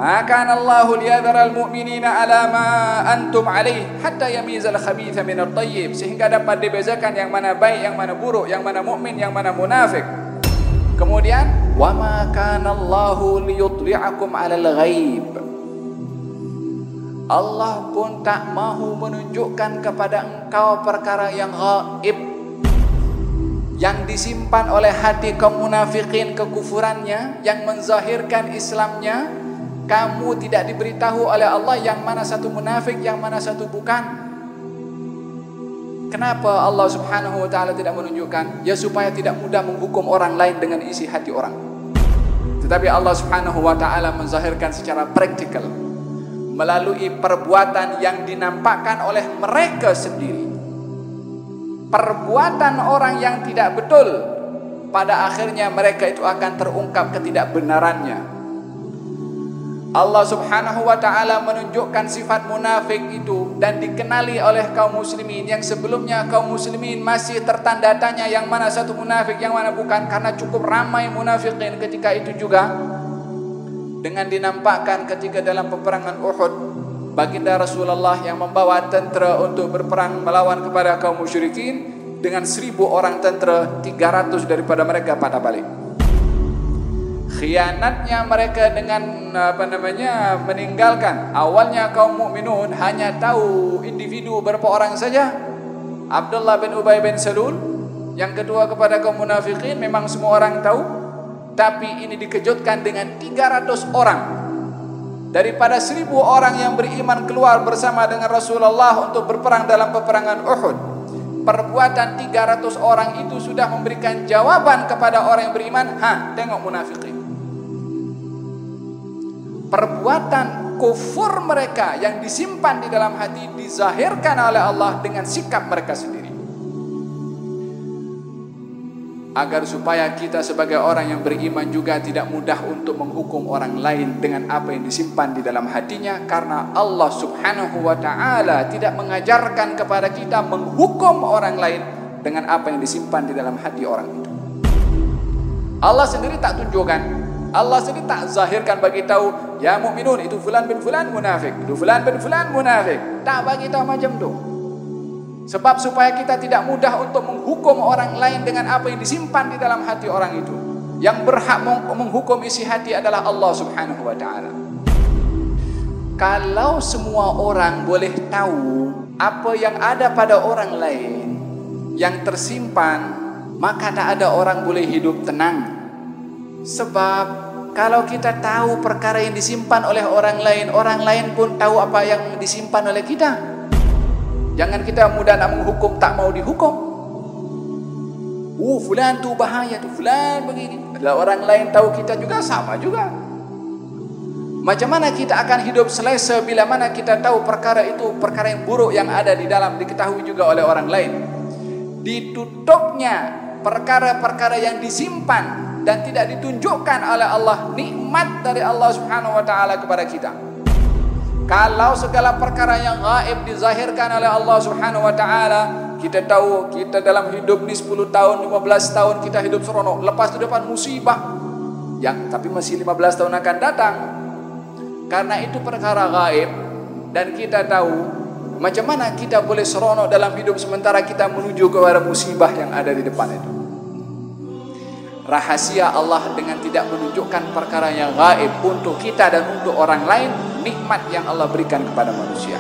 Ma kana Allahu liyadhara al-mu'minina ala ma antum alaih hatta yamizal khabitha minat thayyib, sehingga dapat dibezakan yang mana baik, yang mana buruk, yang mana mukmin, yang mana munafik. Kemudian wa ma kana Allahu liyutli'akum 'alal ghaib. Allah pun tak mahu menunjukkan kepada engkau perkara yang gaib, yang disimpan oleh hati kaum munafikin kekufurannya, yang menzahirkan Islamnya. Kamu tidak diberitahu oleh Allah yang mana satu munafik, yang mana satu bukan. Kenapa Allah subhanahu wa ta'ala tidak menunjukkan? Ya supaya tidak mudah menghukum orang lain dengan isi hati orang. Tetapi Allah subhanahu wa ta'ala menzahirkan secara praktikal melalui perbuatan yang dinampakkan oleh mereka sendiri. Perbuatan orang yang tidak betul, pada akhirnya mereka itu akan terungkap ketidakbenarannya. Allah subhanahu wa ta'ala menunjukkan sifat munafik itu dan dikenali oleh kaum muslimin yang sebelumnya kaum muslimin masih tertanda tanya yang mana satu munafik, yang mana bukan, karena cukup ramai munafikin ketika itu juga. Dengan dinampakkan ketika dalam peperangan Uhud, baginda Rasulullah yang membawa tentera untuk berperang melawan kepada kaum musyrikin, dengan 1000 orang tentera, 300 daripada mereka patah balik. Khianatnya mereka dengan meninggalkan. Awalnya kaum mukminun hanya tahu individu berapa orang saja, Abdullah bin Ubay bin Salul. Yang kedua kepada kaum munafikin memang semua orang tahu, tapi ini dikejutkan dengan 300 orang daripada 1000 orang yang beriman keluar bersama dengan Rasulullah untuk berperang dalam peperangan Uhud. Perbuatan 300 orang itu sudah memberikan jawaban kepada orang yang beriman. Tengok munafikin. Perbuatan kufur mereka yang disimpan di dalam hati dizahirkan oleh Allah dengan sikap mereka sendiri. Agar supaya kita sebagai orang yang beriman juga tidak mudah untuk menghukum orang lain dengan apa yang disimpan di dalam hatinya, karena Allah subhanahu wa ta'ala tidak mengajarkan kepada kita menghukum orang lain dengan apa yang disimpan di dalam hati orang itu. Allah sendiri tak tunjukkan, Allah sendiri tak zahirkan bagi tahu, ya mukminun itu fulan bin fulan munafik, itu fulan bin fulan munafik. Tak bagi tahu macam tu. Sebab supaya kita tidak mudah untuk menghukum orang lain dengan apa yang disimpan di dalam hati orang itu. Yang berhak menghukum isi hati adalah Allah subhanahu wa ta'ala. Kalau semua orang boleh tahu apa yang ada pada orang lain yang tersimpan, maka tak ada orang boleh hidup tenang. Sebab kalau kita tahu perkara yang disimpan oleh orang lain pun tahu apa yang disimpan oleh kita. Jangan kita mudah nak menghukum, tak mau dihukum. Fulan tu bahaya, tu fulan begini. Kalau orang lain tahu kita juga sama juga. Macam mana kita akan hidup selesa bila mana kita tahu perkara itu, perkara yang buruk yang ada di dalam diketahui juga oleh orang lain. Ditutupnya perkara-perkara yang disimpan dan tidak ditunjukkan oleh Allah, nikmat dari Allah subhanahu wa ta'ala kepada kita. Kalau segala perkara yang gaib dizahirkan oleh Allah subhanahu wa ta'ala, kita tahu kita dalam hidup ni 10 tahun, 15 tahun kita hidup seronok, lepas itu dapat musibah yang tapi masih 15 tahun akan datang. Karena itu perkara gaib dan kita tahu, macam mana kita boleh seronok dalam hidup sementara kita menuju kepada musibah yang ada di depan itu. Rahasia Allah dengan tidak menunjukkan perkara yang gaib untuk kita dan untuk orang lain, nikmat yang Allah berikan kepada manusia.